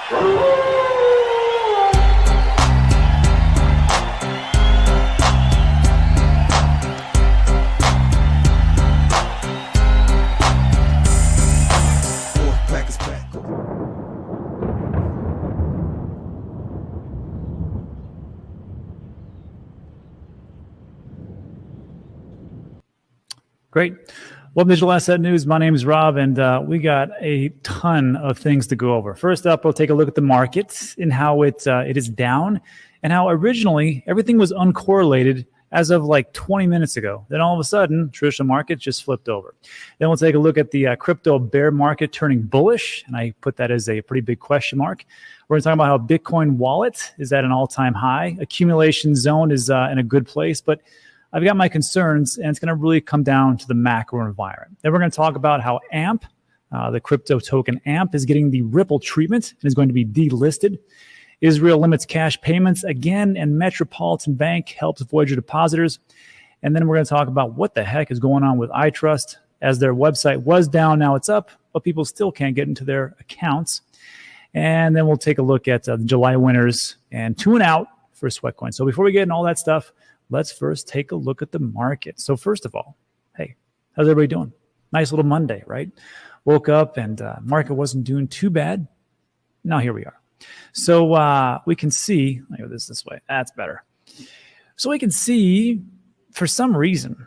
Great. Welcome to Digital Asset News. My name is Rob, and we got a ton of things to go over. First up, we'll take a look at the market and how it is down, and how originally everything was uncorrelated as of like 20 minutes ago. Then all of a sudden, traditional market just flipped over. Then we'll take a look at the crypto bear market turning bullish, and I put that as a pretty big question mark. We're going to talk about how Bitcoin wallet is at an all-time high. Accumulation zone is in a good place, but I've got my concerns, and it's going to really come down to the macro environment. Then we're going to talk about how AMP, the crypto token AMP, is getting the Ripple treatment and is going to be delisted. Israel limits cash payments again, and Metropolitan Bank helps Voyager depositors. And then we're going to talk about what the heck is going on with iTrust, as their website was down, now it's up, but people still can't get into their accounts. And then we'll take a look at the July winners and tune out for Sweatcoin. So before we get into all that stuff, let's first take a look at the market. So first of all, hey, how's everybody doing? Nice little Monday, right? Woke up and market wasn't doing too bad. Now here we are. So we can see, let me go this way. That's better. So we can see, for some reason,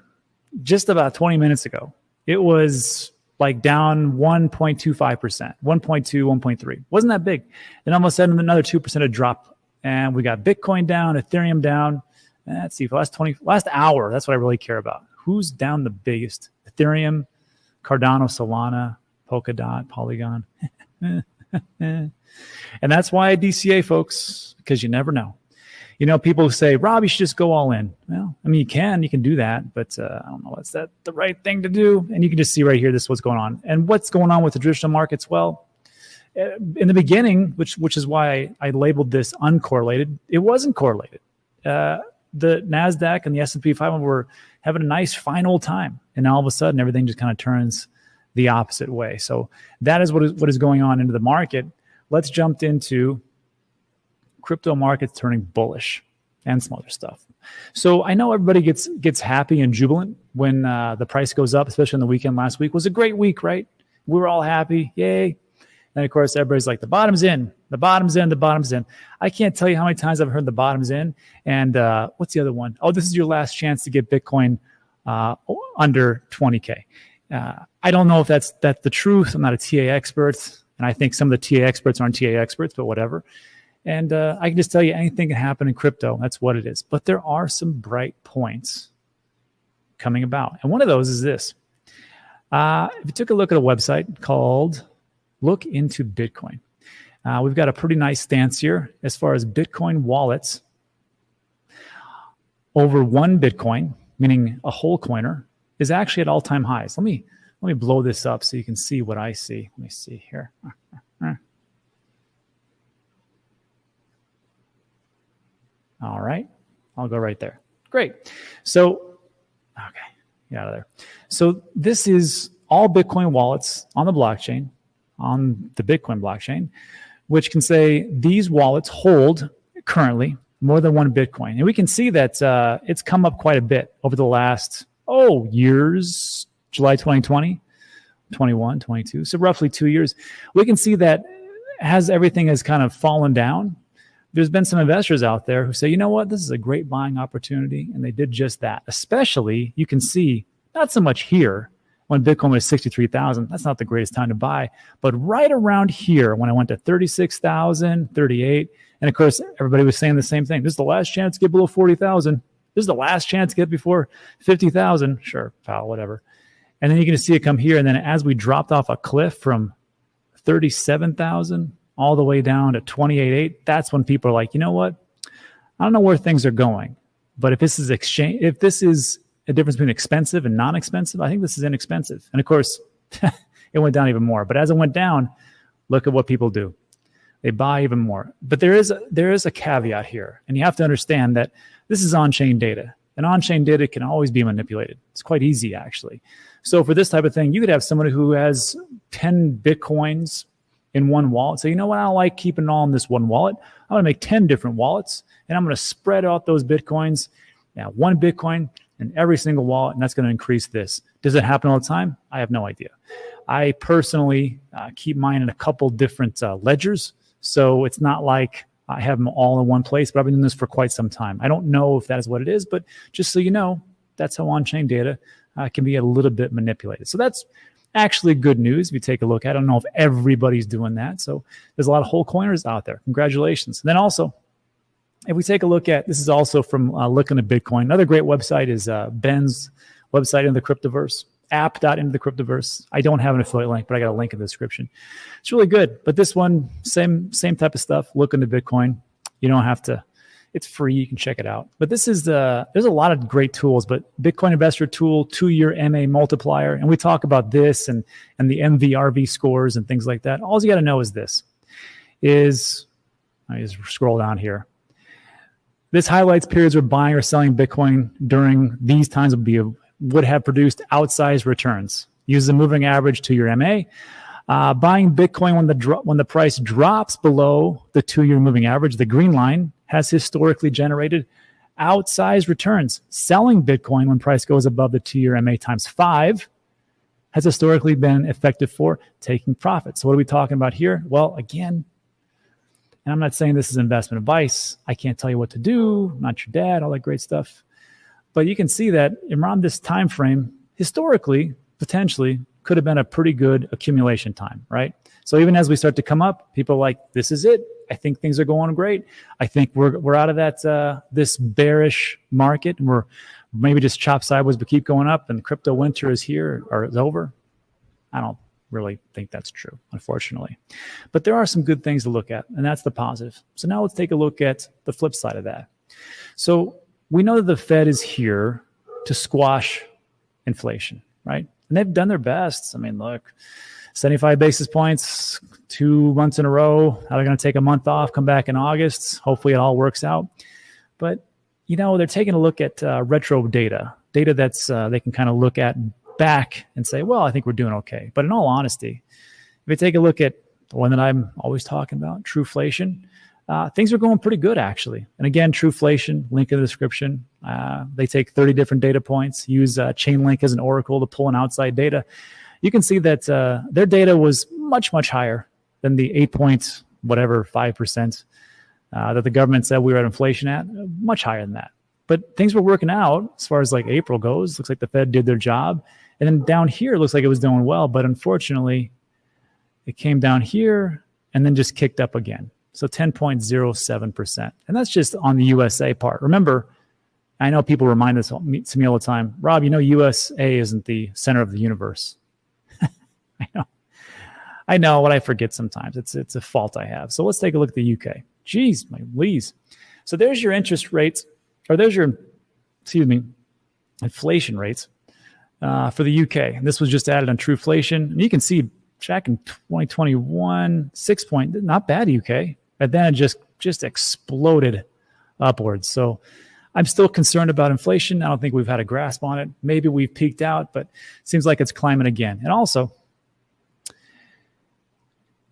just about 20 minutes ago, it was like down 1.25%, 1.2, 1.3. Wasn't that big. Then all of a sudden, another 2% of drop. And we got Bitcoin down, Ethereum down. Let's see, for the last hour, that's what I really care about. Who's down the biggest? Ethereum, Cardano, Solana, Polkadot, Polygon. And that's why I DCA, folks, because you never know. You know, people say, Rob, you should just go all in. Well, I mean, you can do that, but I don't know, is that the right thing to do? And you can just see right here, this is what's going on. And what's going on with the traditional markets? Well, in the beginning, which is why I labeled this uncorrelated, it wasn't correlated. The NASDAQ and the S&P 500 were having a nice, fine old time. And all of a sudden, everything just kind of turns the opposite way. So that is what is going on into the market. Let's jump into crypto markets turning bullish and some other stuff. So I know everybody gets happy and jubilant when the price goes up, especially on the weekend. Last week was a great week, right? We were all happy. Yay. And of course, everybody's like, the bottom's in, the bottom's in, the bottom's in. I can't tell you how many times I've heard the bottom's in. And what's the other one? Oh, this is your last chance to get Bitcoin under 20K. I don't know if that's the truth. I'm not a TA expert. And I think some of the TA experts aren't TA experts, but whatever. And I can just tell you anything can happen in crypto. That's what it is. But there are some bright points coming about. And one of those is this. If you took a look at a website called Look Into Bitcoin, we've got a pretty nice stance here as far as Bitcoin wallets. Over one Bitcoin, meaning a whole coiner, is actually at all-time highs. Let me blow this up so you can see what I see. Let me see here. All right, I'll go right there. Great. So, okay, get out of there. So this is all Bitcoin wallets on the blockchain, on the Bitcoin blockchain, which can say these wallets hold currently more than one Bitcoin. And we can see that it's come up quite a bit over the last, years, July 2020, 21, 22, so roughly 2 years. We can see that as everything has kind of fallen down, there's been some investors out there who say, you know what, this is a great buying opportunity. And they did just that. Especially, you can see, not so much here, when Bitcoin was 63,000, that's not the greatest time to buy. But right around here, when I went to 36,000, 38, and of course, everybody was saying the same thing. This is the last chance to get below 40,000. This is the last chance to get before 50,000. Sure, pal, whatever. And then you can see it come here. And then as we dropped off a cliff from 37,000 all the way down to 28.8, that's when people are like, you know what? I don't know where things are going. But if this is a difference between expensive and non-expensive, I think this is inexpensive. And of course, it went down even more. But as it went down, look at what people do. They buy even more. But there is a caveat here. And you have to understand that this is on-chain data. And on-chain data can always be manipulated. It's quite easy, actually. So for this type of thing, you could have somebody who has 10 Bitcoins in one wallet. So you know what? I don't like keeping it all in this one wallet. I'm going to make 10 different wallets, and I'm going to spread out those Bitcoins. Now, one Bitcoin in every single wallet, and that's going to increase this. Does it happen all the time? I have no idea. I personally keep mine in a couple different ledgers, so it's not like I have them all in one place, but I've been doing this for quite some time. I don't know if that is what it is, but just so you know, that's how on-chain data can be a little bit manipulated. So that's actually good news if you take a look at it. I don't know if everybody's doing that. So there's a lot of whole coiners out there. Congratulations. And then also, if we take a look at, this is also from Looking at Bitcoin. Another great website is Ben's website in the Cryptoverse, app.intothe-cryptoverse. I don't have an affiliate link, but I got a link in the description. It's really good. But this one, same type of stuff, Looking at Bitcoin. You don't have to, it's free. You can check it out. But this is there's a lot of great tools, but Bitcoin Investor Tool, 2-year MA multiplier. And we talk about this and the MVRV scores and things like that. All you got to know is this, I just scroll down here. This highlights periods where buying or selling Bitcoin during these times would have produced outsized returns. Use the moving average 2-year MA. Buying Bitcoin when the price drops below the 2-year moving average, the green line, has historically generated outsized returns. Selling Bitcoin when price goes above the 2-year MA times 5 has historically been effective for taking profits. So what are we talking about here? Well, again, and I'm not saying this is investment advice. I can't tell you what to do. I'm not your dad, all that great stuff. But you can see that around this time frame, historically, potentially, could have been a pretty good accumulation time, right? So even as we start to come up, people are like, this is it. I think things are going great. I think we're out of that this bearish market. And we're maybe just chop sideways, but keep going up. And crypto winter is here or is over. I don't really think that's true, unfortunately. But there are some good things to look at, and that's the positive. So now let's take a look at the flip side of that. So we know that the Fed is here to squash inflation, right? And they've done their best. I mean, look, 75 basis points, 2 months in a row. Now they're going to take a month off, come back in August. Hopefully it all works out. But, you know, they're taking a look at retro data that's they can kind of look at back and say, well, I think we're doing okay. But in all honesty, if you take a look at the one that I'm always talking about, Trueflation, things are going pretty good, actually. And again, Trueflation, link in the description. They take 30 different data points, use Chainlink as an oracle to pull in outside data. You can see that their data was much, much higher than the 5% that the government said we were at inflation at, much higher than that. But things were working out as far as like April goes. Looks like the Fed did their job. And then down here, it looks like it was doing well. But unfortunately, it came down here and then just kicked up again. So 10.07%. And that's just on the USA part. Remember, I know people remind this to me all the time, Rob, you know USA isn't the center of the universe. I know what I forget sometimes. It's a fault I have. So let's take a look at the UK. Geez, my Lees. So there's your interest rates, or there's your, inflation rates for the UK. And this was just added on Trueflation. And you can see back in 2021, 6 point, not bad UK. But then it just exploded upwards. So I'm still concerned about inflation. I don't think we've had a grasp on it. Maybe we've peaked out, but it seems like it's climbing again. And also,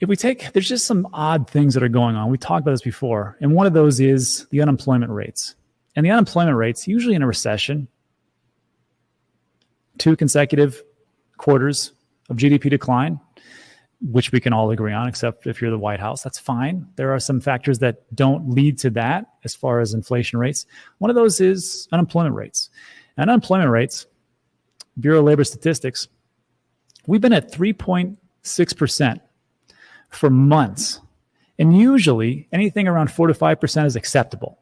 there's just some odd things that are going on. We talked about this before. And one of those is the unemployment rates. And the unemployment rates, usually in a recession, 2 consecutive quarters of GDP decline, which we can all agree on, except if you're the White House, that's fine. There are some factors that don't lead to that as far as inflation rates. One of those is unemployment rates. And unemployment rates, Bureau of Labor Statistics, we've been at 3.6% for months. And usually anything around 4 to 5% is acceptable.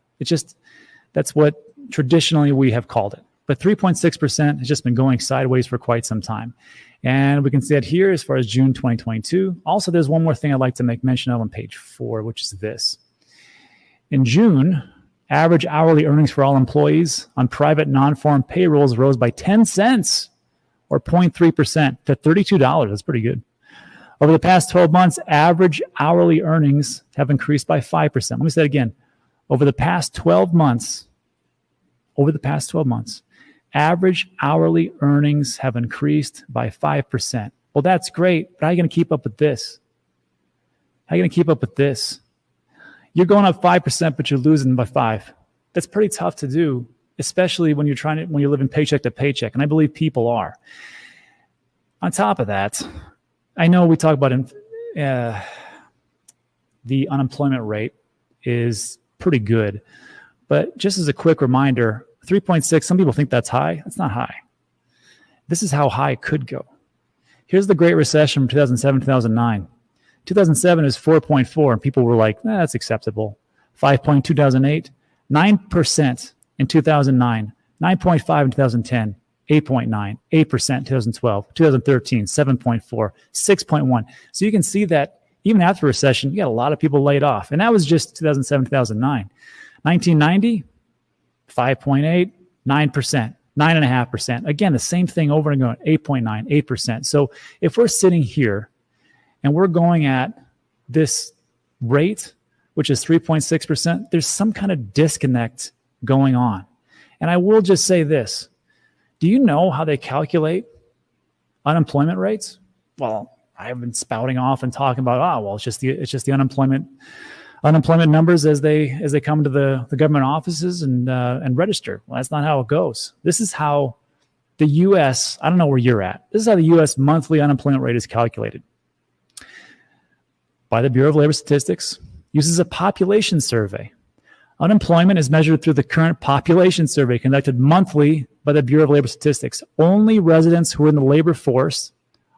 That's what traditionally we have called it. But 3.6% has just been going sideways for quite some time. And we can see that here as far as June 2022. Also, there's one more thing I'd like to make mention of on page 4, which is this. In June, average hourly earnings for all employees on private non-farm payrolls rose by 10 cents or 0.3% to $32. That's pretty good. Over the past 12 months, average hourly earnings have increased by 5%. Let me say it again. Over the past 12 months, average hourly earnings have increased by 5%. Well, that's great, but how are you going to keep up with this? How are you going to keep up with this? You're going up 5%, but you're losing by 5. That's pretty tough to do, especially when you're living paycheck to paycheck. And I believe people are. On top of that, I know we talk about the unemployment rate is pretty good, but just as a quick reminder, 3.6, some people think that's high. That's not high. This is how high it could go. Here's the Great Recession from 2007, 2009. 2007 is 4.4, and people were like, that's acceptable. 5.2 2008, 9% in 2009, 9.5 in 2010, 8.9, 8% in 2012, 2013, 7.4, 6.1. So you can see that even after recession, you got a lot of people laid off. And that was just 2007, 2009. 1990, 5.8, 9%. 9.5%. Again, the same thing over and over, 8.9, 8%. So if we're sitting here and we're going at this rate, which is 3.6%, there's some kind of disconnect going on. And I will just say this. Do you know how they calculate unemployment rates? Well, I've been spouting off and talking about, it's just the unemployment numbers as they come to the government offices and register. Well, that's not how it goes. This is how the U.S., I don't know where you're at. This is how the U.S. monthly unemployment rate is calculated by the Bureau of Labor Statistics. Uses a population survey. Unemployment is measured through the current population survey conducted monthly by the Bureau of Labor Statistics. Only residents who are in the labor force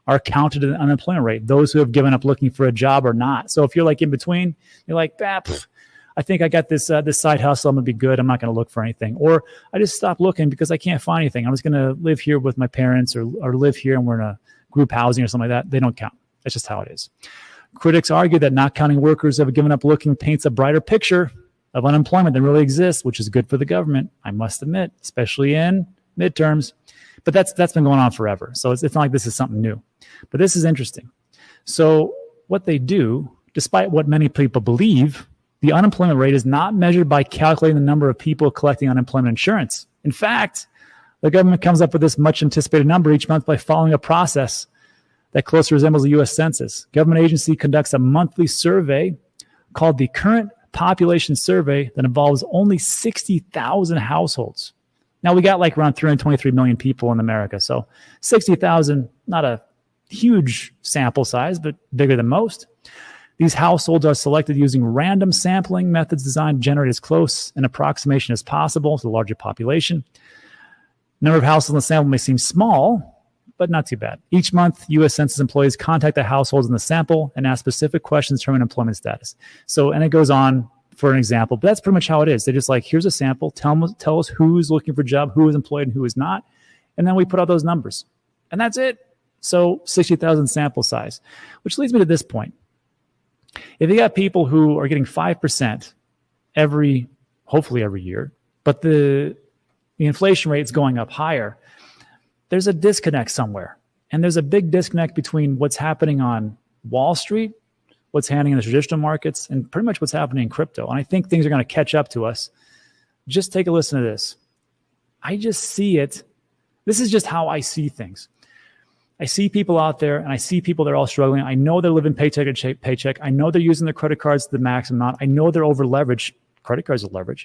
are counted in the unemployment rate. Those who have given up looking for a job or not. So if you're like in between, you're like, I think I got this side hustle. I'm gonna be good. I'm not gonna look for anything. Or I just stopped looking because I can't find anything. I'm just gonna live here with my parents or live here and we're in a group housing or something like that. They don't count. That's just how it is. Critics argue that not counting workers who have given up looking paints a brighter picture of unemployment than really exists, which is good for the government, I must admit, especially in midterms. But that's been going on forever. So it's not like this is something new. But this is interesting. So what they do, despite what many people believe, the unemployment rate is not measured by calculating the number of people collecting unemployment insurance. In fact, the government comes up with this much anticipated number each month by following a process that closely resembles the U.S. Census. Government agency conducts a monthly survey called the Current Population Survey that involves only 60,000 households. Now, we got like around 323 million people in America. So 60,000, not a huge sample size, but bigger than most. These households are selected using random sampling methods designed to generate as close an approximation as possible to the larger population. Number of households in the sample may seem small, but not too bad. Each month, U.S. Census employees contact the households in the sample and ask specific questions to determine employment status. So, and it goes on for an example, but that's pretty much how it is. They're just like, here's a sample, tell us who's looking for a job, who is employed and who is not, and then we put out those numbers. And that's it. So 60,000 sample size, which leads me to this point. If you got people who are getting 5% hopefully every year, but the inflation rate is going up higher, there's a disconnect somewhere. And there's a big disconnect between what's happening on Wall Street, what's happening in the traditional markets, and pretty much what's happening in crypto. And I think things are going to catch up to us. Just take a listen to this. I just see it. This is just how I see things. I see people out there, and I see people that are all struggling. I know they're living paycheck to paycheck. I know they're using their credit cards to the maximum amount. I know they're over leveraged. Credit cards are leveraged.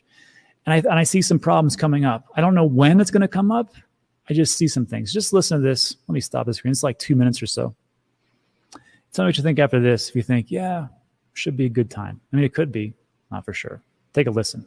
And I see some problems coming up. I don't know when it's going to come up. I just see some things. Just listen to this. Let me stop the screen. It's like 2 minutes or so. Tell me what you think after this. If you think, yeah, should be a good time. I mean, it could be, not for sure. Take a listen.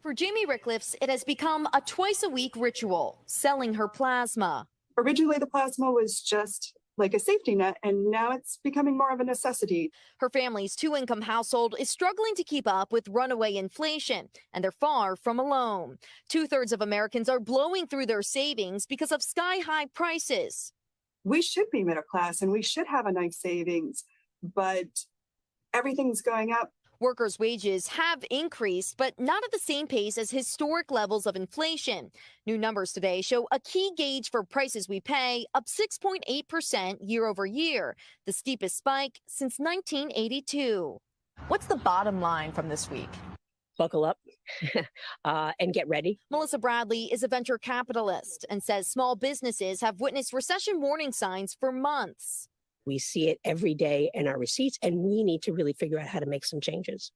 For Jamie Rickliffs, it has become a twice-a-week ritual, selling her plasma. Originally, the plasma was just like a safety net, and now it's becoming more of a necessity. Her family's two-income household is struggling to keep up with runaway inflation, and they're far from alone. 2/3 of Americans are blowing through their savings because of sky-high prices. We should be middle class, and we should have a nice savings, but everything's going up. Workers' wages have increased, but not at the same pace as historic levels of inflation. New numbers today show a key gauge for prices we pay up 6.8% year over year, the steepest spike since 1982. What's the bottom line from this week? buckle up and get ready. Melissa Bradley is a venture capitalist and says small businesses have witnessed recession warning signs for months. We see it every day in our receipts, and we need to really figure out how to make some changes.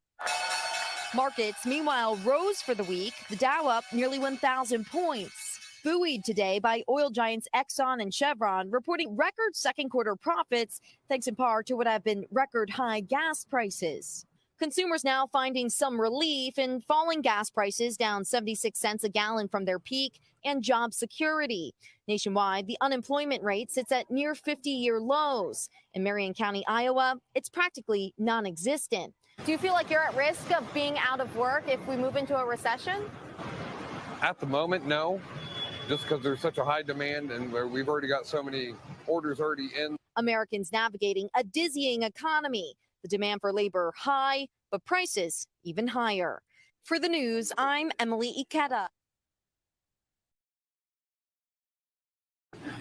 Markets, meanwhile, rose for the week, the Dow up nearly 1,000 points. Buoyed today by oil giants Exxon and Chevron reporting record second quarter profits, thanks in part to what have been record high gas prices. Consumers now finding some relief in falling gas prices, down 76 cents a gallon from their peak, and job security. Nationwide, the unemployment rate sits at near 50-year lows. In Marion County, Iowa, it's practically non-existent. Do you feel like you're at risk of being out of work if we move into a recession? At the moment, no, just because there's such a high demand and we've already got so many orders already in. Americans navigating a dizzying economy. The demand for labor high, but prices even higher. For the news, I'm Emily Ikeda.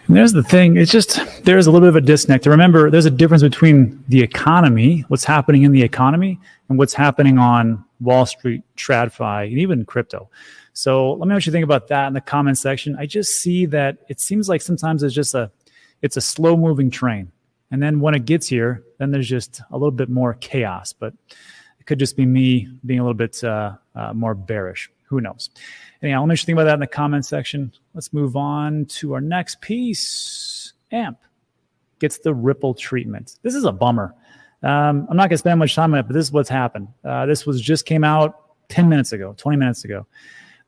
And there's the thing. It's just, there's a little bit of a disconnect. To remember, there's a difference between the economy, what's happening in the economy, and what's happening on Wall Street, TradFi, and even crypto. So let me know what you think about that in the comment section. I just see that it seems like sometimes it's a slow moving train. And then when it gets here, then there's just a little bit more chaos. But it could just be me being a little bit more bearish. Who knows? Anyhow, let me know what you think about that in the comment section. Let's move on to our next piece. AMP gets the Ripple treatment. This is a bummer. I'm not going to spend much time on it, but this is what's happened. This just came out 10 minutes ago, 20 minutes ago.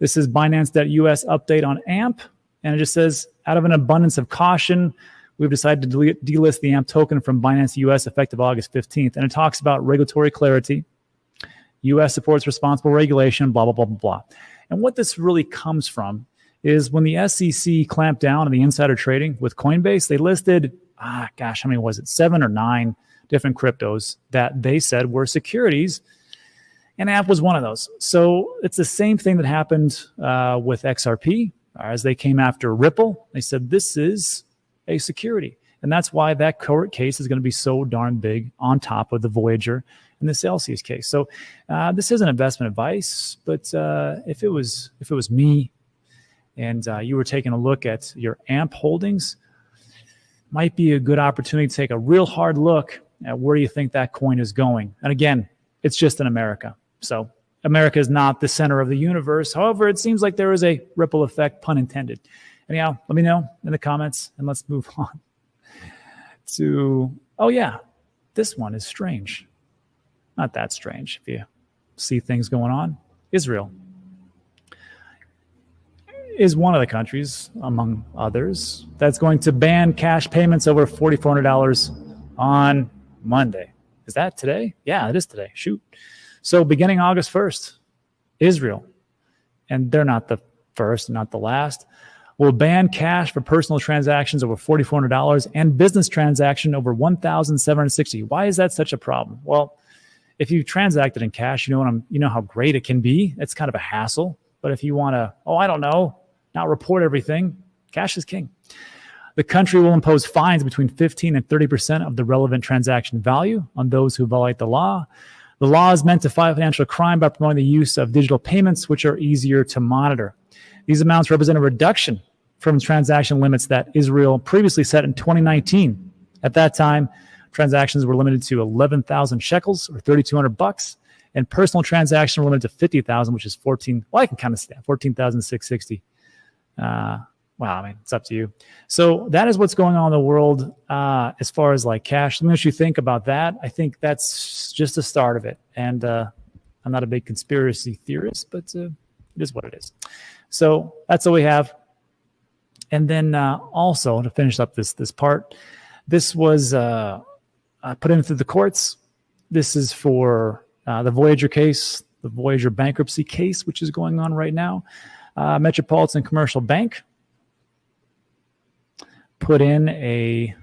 This is Binance.us update on AMP. And it just says, out of an abundance of caution, we've decided to delist the AMP token from Binance US effective August 15th. And it talks about regulatory clarity. US supports responsible regulation, blah, blah, blah, blah, blah. And what this really comes from is when the SEC clamped down on the insider trading with Coinbase, they listed, how many was it? 7 or 9 different cryptos that they said were securities. And AMP was one of those. So it's the same thing that happened with XRP. As they came after Ripple, they said this is a security. And that's why that court case is going to be so darn big on top of the Voyager and the Celsius case. So this isn't investment advice, but if it was me and you were taking a look at your AMP holdings, might be a good opportunity to take a real hard look at where you think that coin is going. And again, it's just in America. So America is not the center of the universe. However, it seems like there is a ripple effect, pun intended. Anyhow, let me know in the comments, and let's move on to, this one is strange. Not that strange if you see things going on. Israel is one of the countries, among others, that's going to ban cash payments over $4,400 on Monday. Is that today? Yeah, it is today. Shoot. So beginning August 1st, Israel, and they're not the first, not the last, will ban cash for personal transactions over $4,400 and business transaction over $1,760. Why is that such a problem? Well, if you transacted in cash, you know how great it can be. It's kind of a hassle. But if you want to, not report everything, cash is king. The country will impose fines between 15 and 30% of the relevant transaction value on those who violate the law. The law is meant to fight financial crime by promoting the use of digital payments, which are easier to monitor. These amounts represent a reduction from transaction limits that Israel previously set in 2019. At that time, transactions were limited to 11,000 shekels or $3,200, and personal transactions were limited to 50,000, which is 14. Well, I can kind of see that 14,660. It's up to you. So that is what's going on in the world as far as like cash. Let me know what you think about that. I think that's just the start of it. And I'm not a big conspiracy theorist, but it is what it is. So that's all we have. And then also to finish up this part, this was put into the courts. This is for the Voyager case, the Voyager bankruptcy case, which is going on right now. Metropolitan Commercial Bank put in a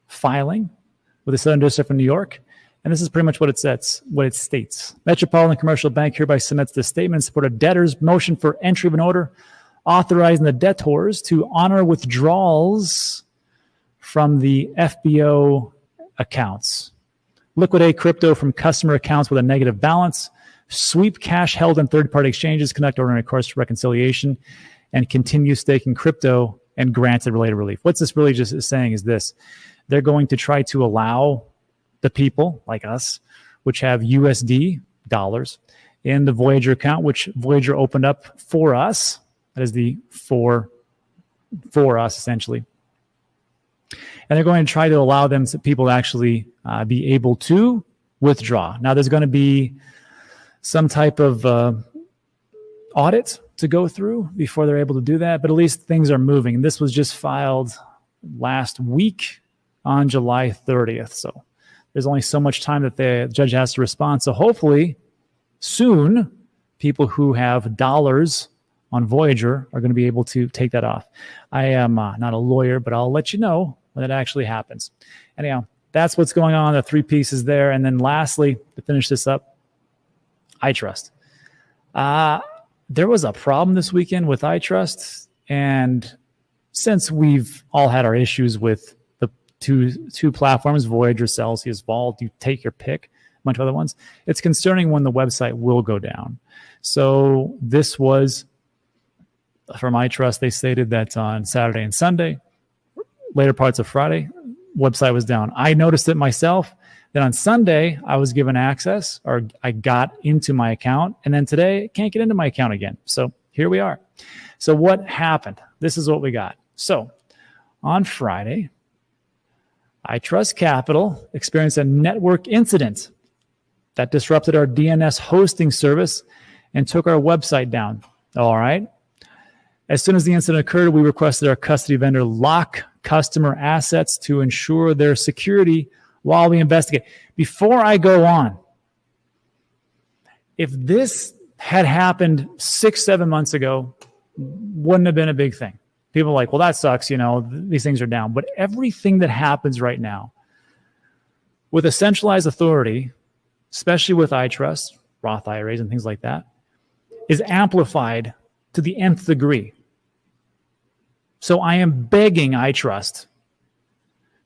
filing with the Southern District of New York. And this is pretty much what it states. Metropolitan Commercial Bank hereby submits this statement in support of debtors' motion for entry of an order authorizing the debtors to honor withdrawals from the FBO accounts, liquidate crypto from customer accounts with a negative balance, sweep cash held in third-party exchanges, conduct ordinary course reconciliation, and continue staking crypto and granted related relief. What's this really just saying is this. They're going to try to allow the people like us, which have USD dollars in the Voyager account, which Voyager opened up for us. That is the for us, essentially. And they're going to try to allow them people to actually be able to withdraw. Now, there's going to be some type of audit to go through before they're able to do that, but at least things are moving. And this was just filed last week on July 30th. So there's only so much time that the judge has to respond. So hopefully soon, people who have dollars on Voyager are going to be able to take that off. I am not a lawyer, but I'll let you know when it actually happens. Anyhow, that's what's going on. The three pieces there. And then lastly, to finish this up, iTrust. There was a problem this weekend with iTrust. And since we've all had our issues with the two platforms, Voyager, Celsius, Vault, you take your pick, a bunch of other ones, it's concerning when the website will go down. So this was from iTrust. They stated that on Saturday and Sunday, later parts of Friday, website was down. I noticed it myself. Then on Sunday, I was given access, or I got into my account. And then today, can't get into my account again. So here we are. So what happened? This is what we got. So on Friday, iTrust Capital experienced a network incident that disrupted our DNS hosting service and took our website down. All right. As soon as the incident occurred, we requested our custody vendor lock customer assets to ensure their security while we investigate. Before I go on, if this had happened 6-7 months ago, wouldn't have been a big thing. People are like, well, that sucks, these things are down. But everything that happens right now with a centralized authority, especially with iTrust, Roth IRAs and things like that, is amplified to the nth degree. So I am begging iTrust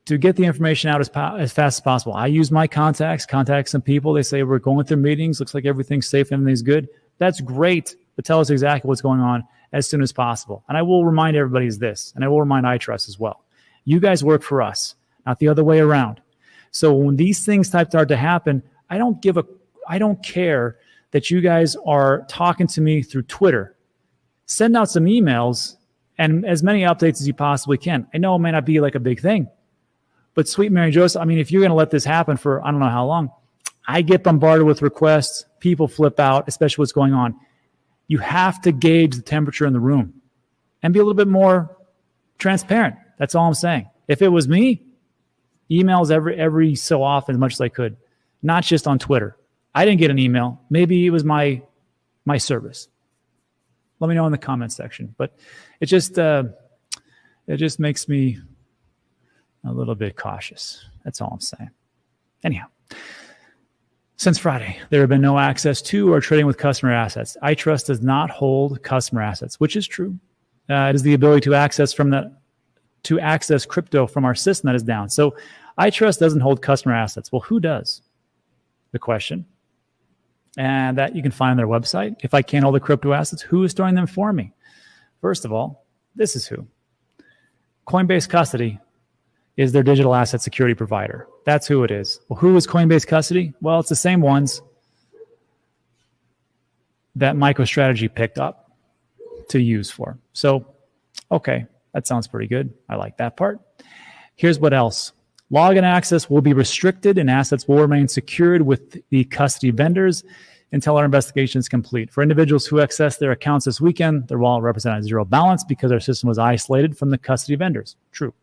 to get the information out as fast as possible. I use my contact some people. They say, we're going through meetings. Looks like everything's safe and everything's good. That's great, but tell us exactly what's going on as soon as possible. And I will remind everybody of this, and I will remind iTrust as well. You guys work for us, not the other way around. So when these things start to happen, I don't care that you guys are talking to me through Twitter. Send out some emails and as many updates as you possibly can. I know it may not be like a big thing, but sweet Mary Joseph, if you're going to let this happen for I don't know how long, I get bombarded with requests. People flip out, especially what's going on. You have to gauge the temperature in the room and be a little bit more transparent. That's all I'm saying. If it was me, emails every so often as much as I could, not just on Twitter. I didn't get an email. Maybe it was my service. Let me know in the comment section. But it just makes me a little bit cautious. That's all I'm saying. Anyhow, since Friday, there have been no access to or trading with customer assets. iTrust does not hold customer assets, which is true. It is the ability to access crypto from our system that is down. So iTrust doesn't hold customer assets. Well, who does? The question. And that you can find on their website. If I can't hold the crypto assets, who is storing them for me? First of all, this is who. Coinbase Custody is their digital asset security provider. That's who it is. Well, who is Coinbase Custody? Well, it's the same ones that MicroStrategy picked up to use for. So, okay, that sounds pretty good. I like that part. Here's what else. Login access will be restricted and assets will remain secured with the custody vendors until our investigation is complete. For individuals who access their accounts this weekend, their wallet represented zero balance because our system was isolated from the custody vendors. True.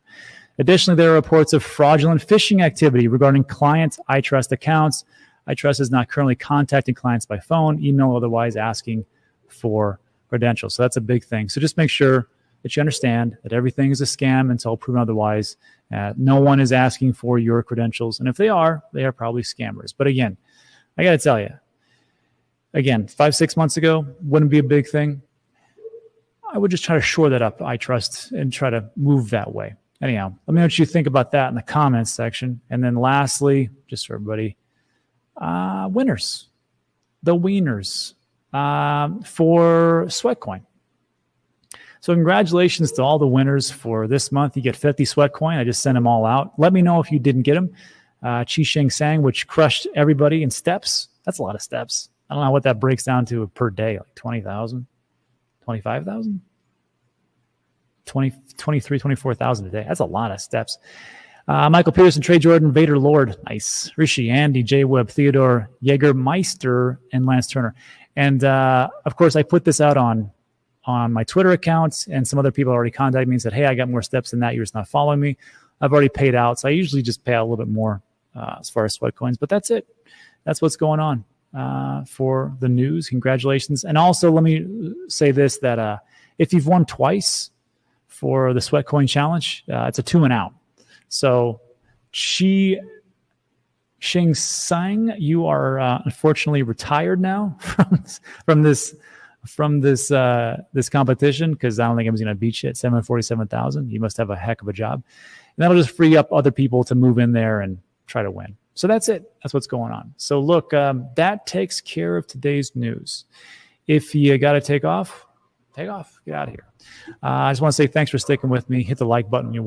Additionally, there are reports of fraudulent phishing activity regarding clients' iTrust accounts. iTrust is not currently contacting clients by phone, email, or otherwise asking for credentials. So that's a big thing. So just make sure that you understand that everything is a scam until proven otherwise. No one is asking for your credentials. And if they are probably scammers. But again, I got to tell you, 5-6 months ago, wouldn't be a big thing. I would just try to shore that up, iTrust, and try to move that way. Anyhow, let me know what you think about that in the comments section. And then lastly, just for everybody, winners. the wieners for Sweatcoin. So congratulations to all the winners for this month. You get 50 Sweatcoin. I just sent them all out. Let me know if you didn't get them. Chi Shing Sang, which crushed everybody in steps. That's a lot of steps. I don't know what that breaks down to per day, like 20,000, 25,000, 23, 24,000 a day. That's a lot of steps. Michael Pearson, Trey Jordan, Vader Lord, nice. Rishi, Andy, J Webb, Theodore, Jägermeister, and Lance Turner. And of course, I put this out on my Twitter account, and some other people already contacted me and said, hey, I got more steps than that. You're just not following me. I've already paid out. So I usually just pay out a little bit more as far as sweat coins, but that's it. That's what's going on for the news. Congratulations. And also let me say this, that if you've won twice for the sweat coin challenge, it's a 2 and out. So Chi Shing Sang, you are unfortunately retired now from this competition, because I don't think I'm going to beat you at 747,000. You must have a heck of a job. And that'll just free up other people to move in there and try to win. So that's it. That's what's going on. So look, that takes care of today's news. If you got to take off, get out of here. I just want to say thanks for sticking with me. Hit the like button when you're